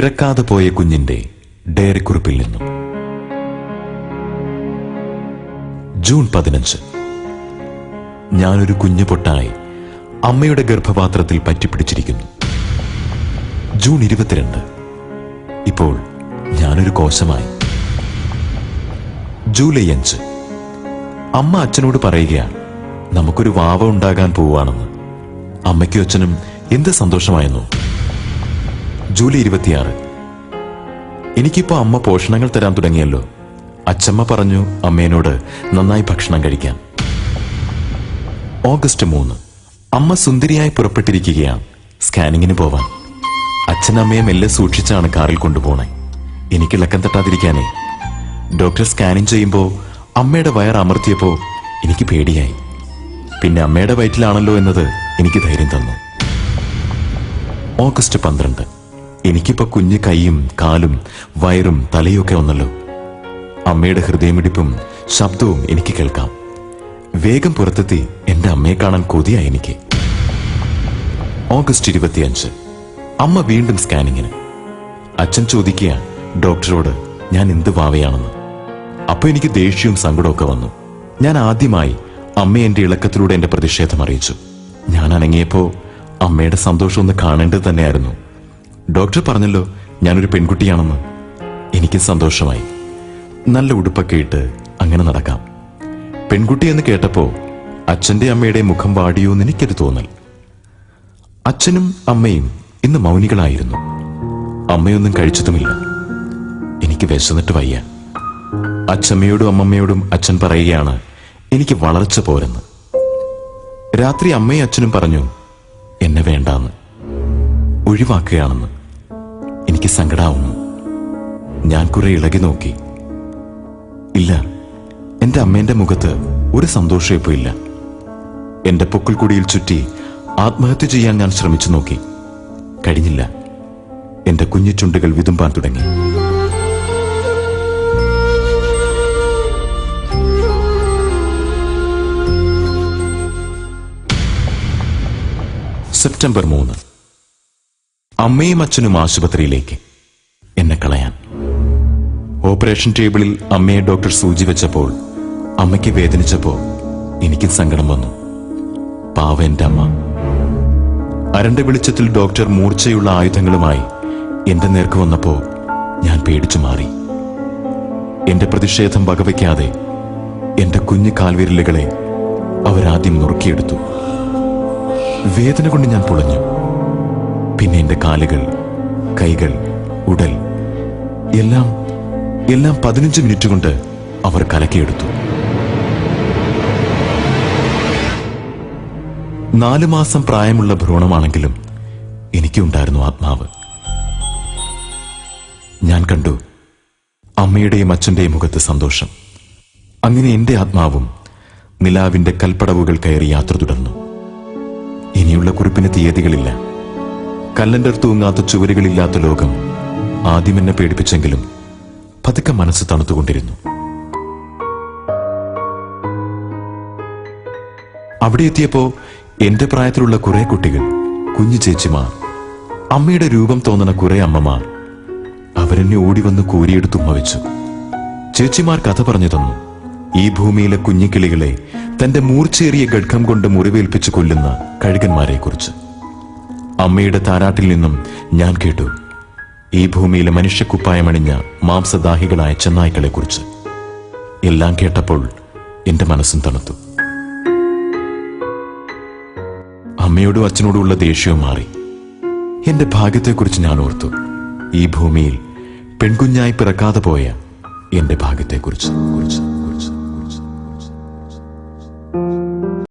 പിറക്കാതെ പോയ കുഞ്ഞിന്റെ ഡയറിക്കുറിപ്പിൽ നിന്നും. ജൂൺ 15. ഞാനൊരു കുഞ്ഞു പൊട്ടായി അമ്മയുടെ ഗർഭപാത്രത്തിൽ പറ്റിപ്പിടിച്ചിരിക്കുന്നു. ജൂൺ 22. ഇപ്പോൾ ഞാനൊരു കോശമായി. ജൂലൈ 5. അമ്മ അച്ഛനോട് പറയുകയാണ്, നമുക്കൊരു വാവ ഉണ്ടാകാൻ പോവുകയാണെന്ന്. അമ്മയ്ക്കും അച്ഛനും എന്ത് സന്തോഷമായിരുന്നു. ജൂലൈ 26. എനിക്കിപ്പോ അമ്മ പോഷണങ്ങൾ തരാൻ തുടങ്ങിയല്ലോ. അച്ഛമ്മ പറഞ്ഞു അമ്മേനോട് നന്നായി ഭക്ഷണം കഴിക്കാൻ. ഓഗസ്റ്റ് 3. അമ്മ സുന്ദരിയായി പുറപ്പെട്ടിരിക്കുകയാണ് സ്കാനിങ്ങിന് പോവാൻ. അച്ഛനമ്മയെ മെല്ലെ സൂക്ഷിച്ചാണ് കാറിൽ കൊണ്ടുപോണേ, എനിക്ക് ഇളക്കം തട്ടാതിരിക്കാനേ. ഡോക്ടർ സ്കാനിങ് ചെയ്യുമ്പോ അമ്മയുടെ വയർ അമർത്തിയപ്പോ എനിക്ക് പേടിയായി. പിന്നെ അമ്മയുടെ വയറ്റിലാണല്ലോ എന്നത് എനിക്ക് ധൈര്യം തന്നു. ഓഗസ്റ്റ് 12. എനിക്കിപ്പോ കുഞ്ഞു കൈയും കാലും വയറും തലയൊക്കെ ഒന്നല്ലോ. അമ്മയുടെ ഹൃദയമിടിപ്പും ശബ്ദവും എനിക്ക് കേൾക്കാം. വേഗം പുറത്തെത്തി എന്റെ അമ്മയെ കാണാൻ കൊതിയായി എനിക്ക്. ഓഗസ്റ്റ് 25. അമ്മ വീണ്ടും സ്കാനിങ്ങിന്. അച്ഛൻ ചോദിക്കുക ഡോക്ടറോട് ഞാൻ എന്ത് വാവയാണെന്ന്. അപ്പൊ എനിക്ക് ദേഷ്യവും സങ്കടമൊക്കെ വന്നു. ഞാൻ ആദ്യമായി അമ്മ എന്റെ ഇളക്കത്തിലൂടെ എന്റെ പ്രതിഷേധം അറിയിച്ചു. ഞാൻ അനങ്ങിയപ്പോ അമ്മയുടെ സന്തോഷം ഒന്ന് കാണേണ്ടത് തന്നെയായിരുന്നു. ഡോക്ടർ പറഞ്ഞല്ലോ ഞാനൊരു പെൺകുട്ടിയാണെന്ന്. എനിക്ക് സന്തോഷമായി. നല്ല ഉടുപ്പൊക്കെ ഇട്ട് അങ്ങനെ നടക്കാം. പെൺകുട്ടി എന്ന് കേട്ടപ്പോ അച്ഛന്റെ അമ്മയുടെ മുഖം വാടിയോന്ന് എനിക്കൊരു തോന്നൽ. അച്ഛനും അമ്മയും ഇന്ന് മൗനികളായിരുന്നു. അമ്മയൊന്നും കഴിച്ചതുമില്ല. എനിക്ക് വിശന്നിട്ട് വയ്യ. അച്ഛമ്മയോടും അമ്മമ്മയോടും അച്ഛൻ പറയുകയാണ് എനിക്ക് വളർച്ച പോരെന്ന്. രാത്രി അമ്മയും അച്ഛനും പറഞ്ഞു എന്നെ വേണ്ടാന്ന്, ഒഴിവാക്കുകയാണെന്ന്. എനിക്ക് സങ്കടാവുന്നു. ഞാൻ കുറെ ഇളകി നോക്കി. ഇല്ല, എന്റെ അമ്മേന്റെ മുഖത്ത് ഒരു സന്തോഷം ഇപ്പോ ഇല്ല. എന്റെ പൊക്കിൾക്കുടിയിൽ ചുറ്റി ആത്മഹത്യ ചെയ്യാൻ ഞാൻ ശ്രമിച്ചു നോക്കി. കഴിഞ്ഞില്ല. എന്റെ കുഞ്ഞു ചുണ്ടുകൾ വിതുമ്പാൻ തുടങ്ങി. സെപ്റ്റംബർ 3. അമ്മയും അച്ഛനും ആശുപത്രിയിലേക്ക് എന്നെ കളയാൻ. ഓപ്പറേഷൻ ടേബിളിൽ അമ്മയെ ഡോക്ടർ സൂചി വെച്ചപ്പോൾ അമ്മയ്ക്ക് വേദനിച്ചപ്പോ എനിക്കും സങ്കടം വന്നു. പാവ എന്റെ അമ്മ. അരണ്ട വെളിച്ചത്തിൽ ഡോക്ടർ മൂർച്ചയുള്ള ആയുധങ്ങളുമായി എന്റെ നേർക്ക് വന്നപ്പോ ഞാൻ പേടിച്ചു മാറി. എന്റെ പ്രതിഷേധം വകവയ്ക്കാതെ എന്റെ കുഞ്ഞു കാൽവിരലുകളെ അവരാദ്യം നുറുക്കിയെടുത്തു. വേദന കൊണ്ട് ഞാൻ പുളഞ്ഞു. പിന്നെ എന്റെ കാലുകൾ, കൈകൾ, ഉടൽ എല്ലാം 15 മിനിറ്റ് കൊണ്ട് അവർ കലക്കിയെടുത്തു. 4 മാസം പ്രായമുള്ള ഭ്രൂണമാണെങ്കിലും എനിക്കുണ്ടായിരുന്നു ആത്മാവ്. ഞാൻ കണ്ടു അമ്മയുടെയും അച്ഛന്റെയും മുഖത്ത് സന്തോഷം. അങ്ങനെ എന്റെ ആത്മാവും നിലാവിന്റെ കൽപ്പടവുകൾ കയറി യാത്ര തുടർന്നു. ഇനിയുള്ള കുറിപ്പിന് തീയതികളില്ല. കലണ്ടർ തൂങ്ങാത്ത ചുവരുകളില്ലാത്ത ലോകം ആദ്യം എന്നെ പേടിപ്പിച്ചെങ്കിലും പതുക്കെ മനസ്സ് തണുത്തുകൊണ്ടിരുന്നു. അവിടെ എത്തിയപ്പോ എന്റെ പ്രായത്തിലുള്ള കുറെ കുട്ടികൾ, കുഞ്ഞു ചേച്ചിമാർ, അമ്മയുടെ രൂപം തോന്നുന്ന കുറെ അമ്മമാർ അവരെന്നെ ഓടിവന്ന് കൂരിയെടുത്തുമ്മ വെച്ചു. ചേച്ചിമാർ കഥ പറഞ്ഞു തന്നു. ഈ ഭൂമിയിലെ കുഞ്ഞിക്കിളികളെ തന്റെ മൂർച്ചയേറിയ ഖഡ്ഗം കൊണ്ട് മുറിവേൽപ്പിച്ച് കൊല്ലുന്ന കഴുകന്മാരെക്കുറിച്ച്. അമ്മയുടെ താരാട്ടിൽ നിന്നും ഞാൻ കേട്ടു ഈ ഭൂമിയിലെ മനുഷ്യക്കുപ്പായമണിഞ്ഞ മാംസദാഹികളായ ചെന്നായ്ക്കളെക്കുറിച്ച്. എല്ലാം കേട്ടപ്പോൾ എന്റെ മനസ്സും തണുത്തു. അമ്മയോടും അച്ഛനോടും ഉള്ള ദേഷ്യവും മാറി. എന്റെ ഭാഗ്യത്തെക്കുറിച്ച് ഞാൻ ഓർത്തു. ഈ ഭൂമിയിൽ പെൺകുഞ്ഞായി പിറക്കാതെ പോയ എന്റെ ഭാഗ്യത്തെക്കുറിച്ച്.